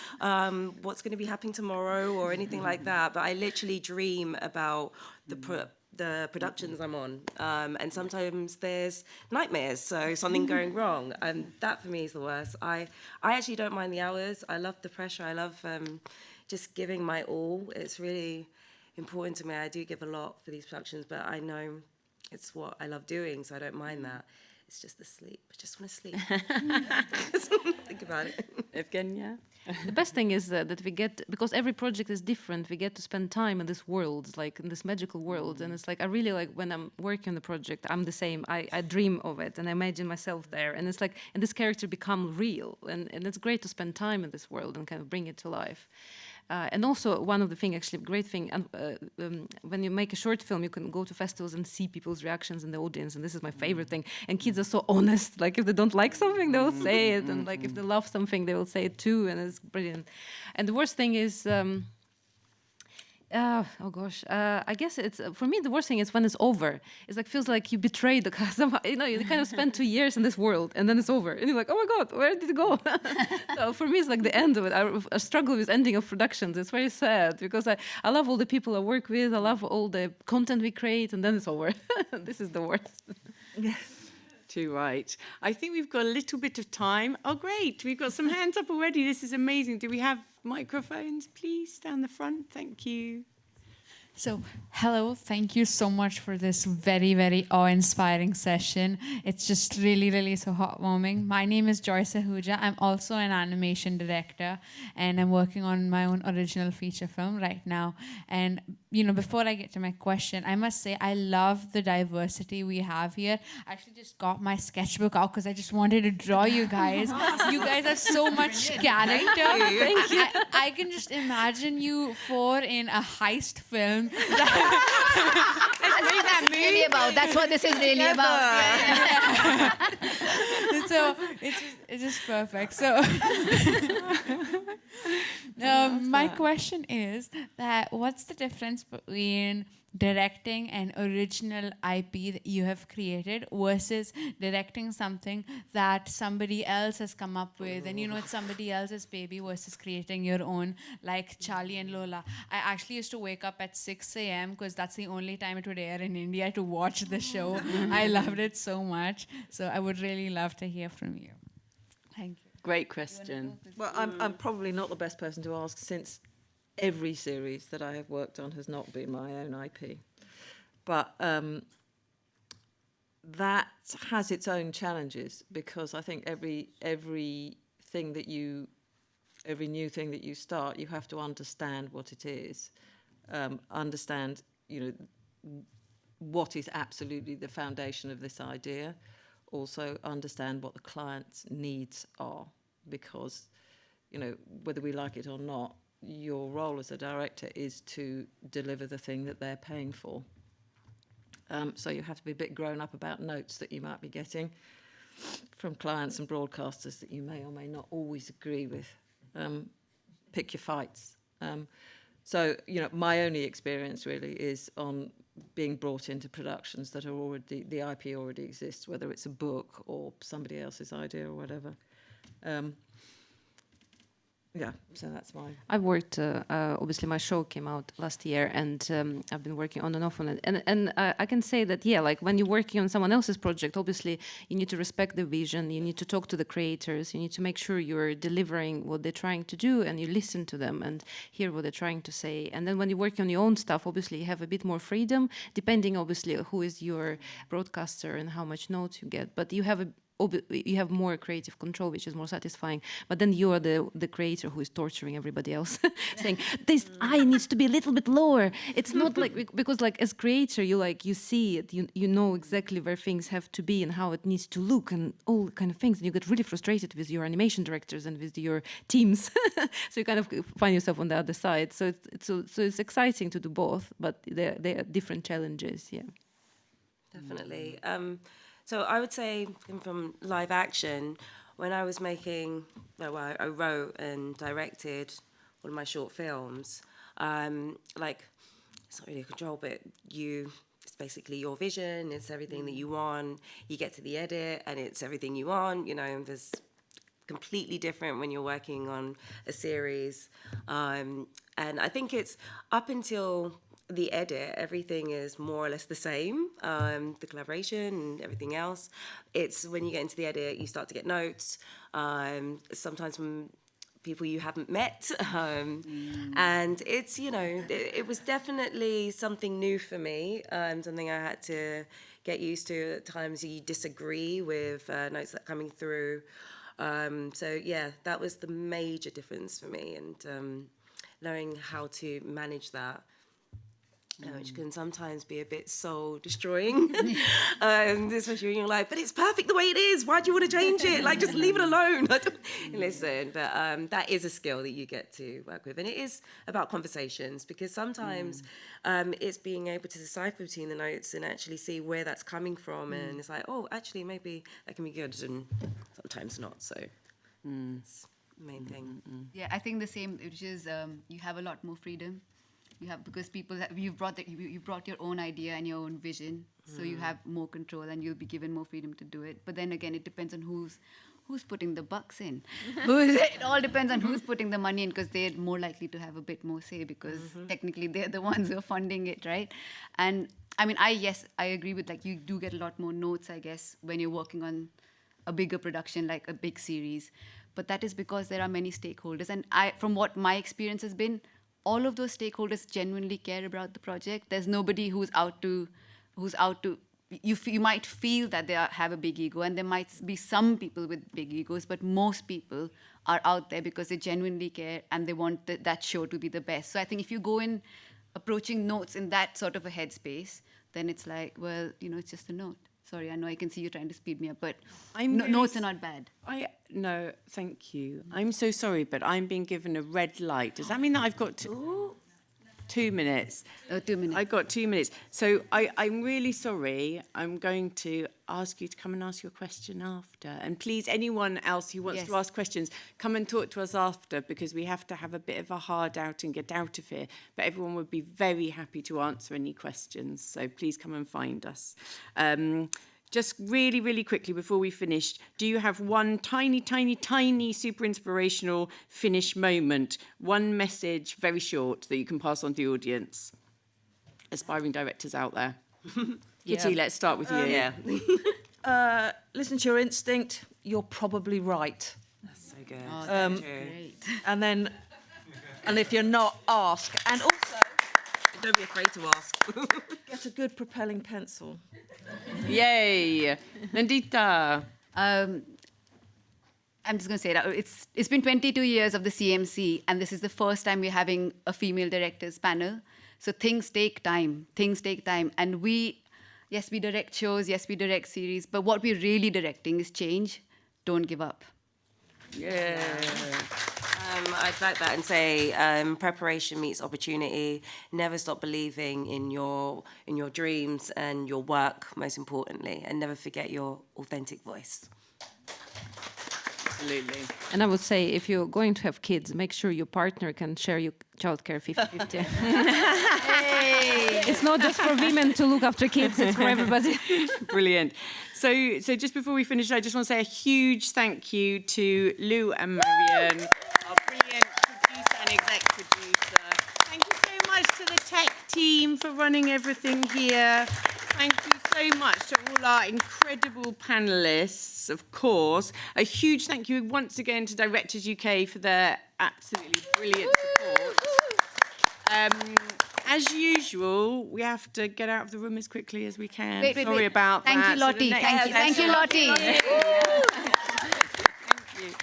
what's going to be happening tomorrow or anything like that. But I literally dream about the productions I'm on. And sometimes there's nightmares, so something going wrong. And that for me is the worst. I actually don't mind the hours. I love the pressure. I love just giving my all. It's really important to me. I do give a lot for these productions, but I know it's what I love doing, so I don't mind that. It's just the sleep. I just want to sleep. Think about it. Evgenia? The best thing is that we get, because every project is different, we get to spend time in this world, like in this magical world. And it's like, I really like when I'm working on the project, I'm the same. I dream of it and I imagine myself there. And it's like, and this character become real. And it's great to spend time in this world and kind of bring it to life. And also one of the things, actually, great thing, when you make a short film, you can go to festivals and see people's reactions in the audience. And this is my favorite thing. And kids are so honest. Like if they don't like something, they will say it. And like if they love something, they will say it too. And it's brilliant. And the worst thing is, I guess it's, for me, the worst thing is when it's over. It's like, feels like you betrayed the customer. You know, you kind of spend 2 years in this world and then it's over. And you're like, oh my God, where did it go? So for me, it's like the end of it. I struggle with ending of productions. It's very sad because I love all the people I work with. I love all the content we create and then it's over. This is the worst. Too right. I think we've got a little bit of time. Oh, great. We've got some hands up already. This is amazing. Do we have microphones, please? Down the front. Thank you. So, hello, thank you so much for this very, very awe-inspiring session. It's just really, really so heartwarming. My name is Joyce Ahuja. I'm also an animation director, and I'm working on my own original feature film right now. And, you know, before I get to my question, I must say I love the diversity we have here. I actually just got my sketchbook out because I just wanted to draw you guys. You guys have so much character. Thank you. I can just imagine you four in a heist film. That's what really about. That's what this is really about. So it's just perfect. So my question is that what's the difference difference between directing an original IP that you have created versus directing something that somebody else has come up with, and it's somebody else's baby, versus creating your own, like Charlie and Lola. I actually used to wake up at 6 a.m. because that's the only time it would air in India to watch the show. I loved it so much. So I would really love to hear from you. Thank you. Great question. Well, I'm probably not the best person to ask, since every series that I have worked on has not been my own IP. But that has its own challenges, because I think every new thing that you start, you have to understand what it is, understand, what is absolutely the foundation of this idea, also understand what the client's needs are, because, whether we like it or not, your role as a director is to deliver the thing that they're paying for. So you have to be a bit grown up about notes that you might be getting from clients and broadcasters that you may or may not always agree with. Pick your fights. So, my only experience really is on being brought into productions that are already, the IP already exists, whether it's a book or somebody else's idea or whatever. Yeah, so that's my... I've worked, obviously my show came out last year, and I've been working on and off on it. And I can say that, yeah, like when you're working on someone else's project, obviously you need to respect the vision, you need to talk to the creators, you need to make sure you're delivering what they're trying to do, and you listen to them and hear what they're trying to say. And then when you're working on your own stuff, obviously you have a bit more freedom, depending obviously who is your broadcaster and how much notes you get. But you have more creative control, which is more satisfying. But then you are the creator who is torturing everybody else, saying this eye needs to be a little bit lower. It's not like, because like as creator, you see it, you know exactly where things have to be and how it needs to look and all kind of things. And you get really frustrated with your animation directors and with your teams. So you kind of find yourself on the other side. So it's exciting to do both, but they are different challenges. Yeah, Definitely. So I would say from live action, when I was making, I wrote and directed one of my short films, it's not really a control, but it's basically your vision, it's everything that you want, you get to the edit and it's everything you want, there's completely different when you're working on a series. And I think it's up until the edit, everything is more or less the same, the collaboration and everything else. It's when you get into the edit, you start to get notes, sometimes from people you haven't met. And it's, it was definitely something new for me, something I had to get used to. At times you disagree with notes that are coming through. So yeah, that was the major difference for me, and knowing how to manage that. Which can sometimes be a bit soul-destroying, especially when you're like, but it's perfect the way it is. Why do you want to change it? Like, just leave it alone. Listen, but that is a skill that you get to work with. And it is about conversations, because sometimes it's being able to decipher between the notes and actually see where that's coming from. And it's like, oh, actually, maybe that can be good, and sometimes not. So it's the main thing. Yeah, I think the same, which is you have a lot more freedom. You have, because you've brought your own idea and your own vision, so you have more control and you'll be given more freedom to do it. But then again, it depends on who's putting the bucks in. It all depends on who's putting the money in, because they're more likely to have a bit more say, because technically they're the ones who are funding it, right? And I mean, I agree with, like, you do get a lot more notes, I guess, when you're working on a bigger production, like a big series. But that is because there are many stakeholders, and from what my experience has been, all of those stakeholders genuinely care about the project. There's nobody who's out to. You might feel that they have a big ego, and there might be some people with big egos, but most people are out there because they genuinely care and they want that show to be the best. So I think if you go in approaching notes in that sort of a headspace, then it's like, well, it's just a note. Sorry, I know I can see you trying to speed me up, but notes are not bad. No, thank you. I'm so sorry, but I'm being given a red light. Does that mean that I've got to... 2 minutes. 2 minutes. I got 2 minutes. So I'm really sorry. I'm going to ask you to come and ask your question after. And please, anyone else who wants to ask questions, come and talk to us after, because we have to have a bit of a hard out and get out of here. But everyone would be very happy to answer any questions. So please come and find us. Just really, really quickly before we finish, do you have one tiny, tiny, tiny super inspirational finish moment, one message, very short, that you can pass on to the audience? Aspiring directors out there. Kitty, let's start with you. Yeah. Listen to your instinct. You're probably right. That's so good. Oh, that's great. And if you're not, ask. And also, Don't be afraid to ask. get a good propelling pencil. Yay. Nandita. I'm just going to say that it's been 22 years of the CMC, and this is the first time we're having a female directors panel. So things take time. And we direct shows, yes, we direct series, but what we're really directing is change. Don't give up. Yeah. I'd like that and say preparation meets opportunity. Never stop believing in your dreams and your work, most importantly, and never forget your authentic voice. Absolutely. And I would say, if you're going to have kids, make sure your partner can share your childcare 50-50. It's not just for women to look after kids, it's for everybody. Brilliant. So just before we finish, I just want to say a huge thank you to Lou and Marion, our brilliant producer and exec producer. Thank you so much to the tech team for running everything here. Thank you so much to all our incredible panellists, of course. A huge thank you once again to Directors UK for their absolutely brilliant support. As usual, we have to get out of the room as quickly as we can. Sorry about Thank that. you, Lottie. Thank you, Lottie. Thank you.